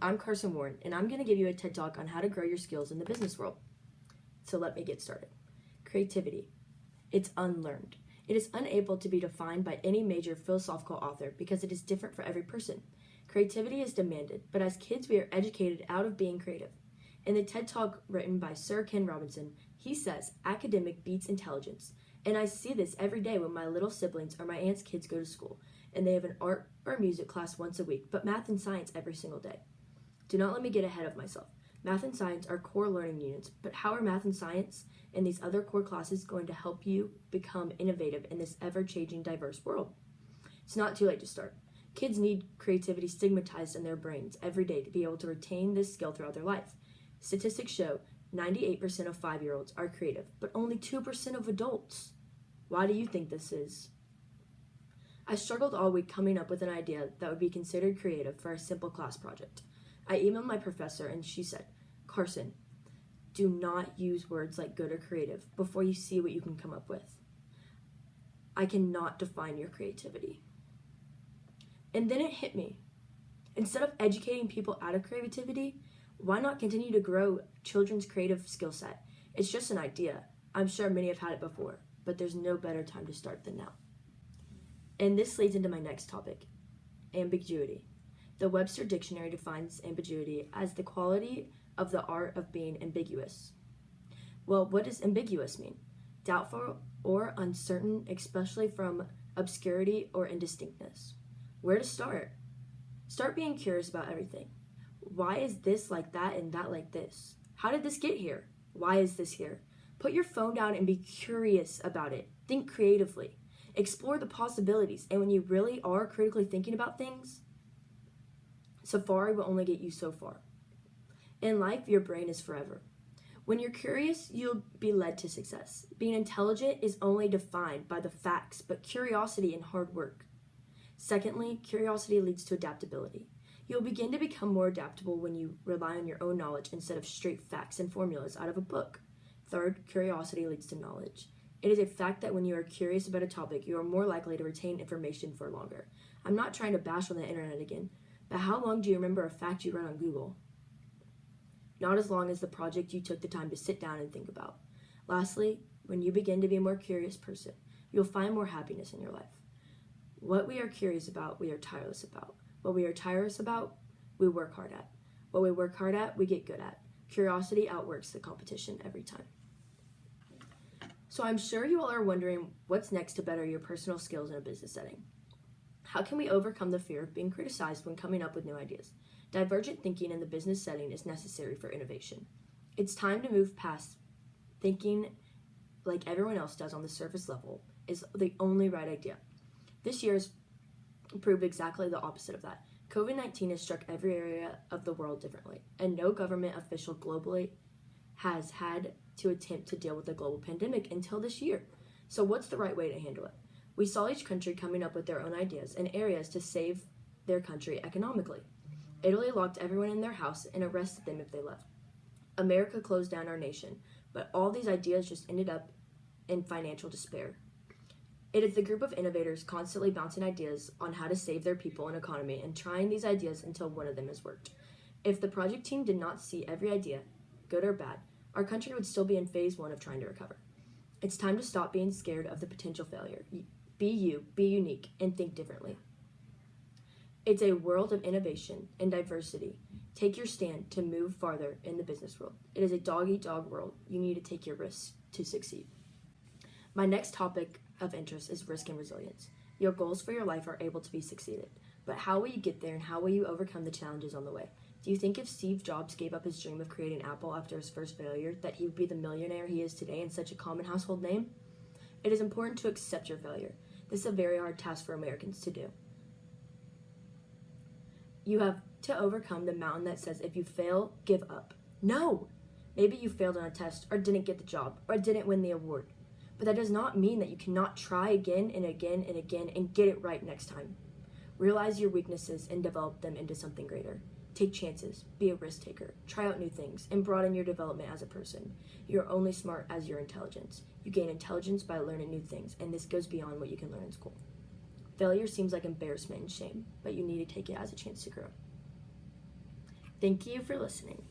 I'm Carson Warren, and I'm going to give you a TED Talk on how to grow your skills in the business world. So let me get started. Creativity. It's unlearned. It is unable to be defined by any major philosophical author because it is different for every person. Creativity is demanded, but as kids we are educated out of being creative. In the TED Talk written by Sir Ken Robinson, he says, academic beats intelligence. And I see this every day when my little siblings or my aunt's kids go to school, and they have an art or music class once a week, but math and science every single day. Do not let me get ahead of myself. Math and science are core learning units, but how are math and science and these other core classes going to help you become innovative in this ever-changing, diverse world? It's not too late to start. Kids need creativity stigmatized in their brains every day to be able to retain this skill throughout their life. Statistics show 98% of 5-year-olds are creative, but only 2% of adults. Why do you think this is? I struggled all week coming up with an idea that would be considered creative for a simple class project. I emailed my professor and she said, Carson, do not use words like good or creative before you see what you can come up with. I cannot define your creativity. And then it hit me. Instead of educating people out of creativity, why not continue to grow children's creative skill set? It's just an idea. I'm sure many have had it before, but there's no better time to start than now. And this leads into my next topic, ambiguity. The Webster Dictionary defines ambiguity as the quality of the art of being ambiguous. Well, what does ambiguous mean? Doubtful or uncertain, especially from obscurity or indistinctness. Where to start? Start being curious about everything. Why is this like that and that like this? How did this get here? Why is this here? Put your phone down and be curious about it. Think creatively. Explore the possibilities. And when you really are critically thinking about things, safari will only get you so far. In life, your brain is forever. When you're curious, you'll be led to success. Being intelligent is only defined by the facts, but curiosity and hard work. Secondly, curiosity leads to adaptability. You'll begin to become more adaptable when you rely on your own knowledge instead of straight facts and formulas out of a book. Third, curiosity leads to knowledge. It is a fact that when you are curious about a topic, you are more likely to retain information for longer. I'm not trying to bash on the internet again, but how long do you remember a fact you read on Google? Not as long as the project you took the time to sit down and think about. Lastly, when you begin to be a more curious person, you'll find more happiness in your life. What we are curious about, we are tireless about. What we are tireless about, we work hard at. What we work hard at, we get good at. Curiosity outworks the competition every time. So I'm sure you all are wondering what's next to better your personal skills in a business setting. How can we overcome the fear of being criticized when coming up with new ideas? Divergent thinking in the business setting is necessary for innovation. It's time to move past thinking like everyone else does on the surface level is the only right idea. This year has proved exactly the opposite of that. COVID-19 has struck every area of the world differently, and no government official globally has had to attempt to deal with the global pandemic until this year. So what's the right way to handle it? We saw each country coming up with their own ideas and areas to save their country economically. Italy locked everyone in their house and arrested them if they left. America closed down our nation, but all these ideas just ended up in financial despair. It is the group of innovators constantly bouncing ideas on how to save their people and economy and trying these ideas until one of them has worked. If the project team did not see every idea, good or bad, our country would still be in phase 1 of trying to recover. It's time to stop being scared of the potential failure. Be you, be unique, and think differently. It's a world of innovation and diversity. Take your stand to move farther in the business world. It is a dog-eat-dog world. You need to take your risks to succeed. My next topic of interest is risk and resilience. Your goals for your life are able to be succeeded, but how will you get there and how will you overcome the challenges on the way? Do you think if Steve Jobs gave up his dream of creating Apple after his first failure, that he would be the millionaire he is today and such a common household name? It is important to accept your failure. This is a very hard task for Americans to do. You have to overcome the mountain that says if you fail, give up. No! Maybe you failed on a test or didn't get the job or didn't win the award. But that does not mean that you cannot try again and again and again and get it right next time. Realize your weaknesses and develop them into something greater. Take chances, be a risk taker, try out new things, and broaden your development as a person. You are only smart as your intelligence. You gain intelligence by learning new things, and this goes beyond what you can learn in school. Failure seems like embarrassment and shame, but you need to take it as a chance to grow. Thank you for listening.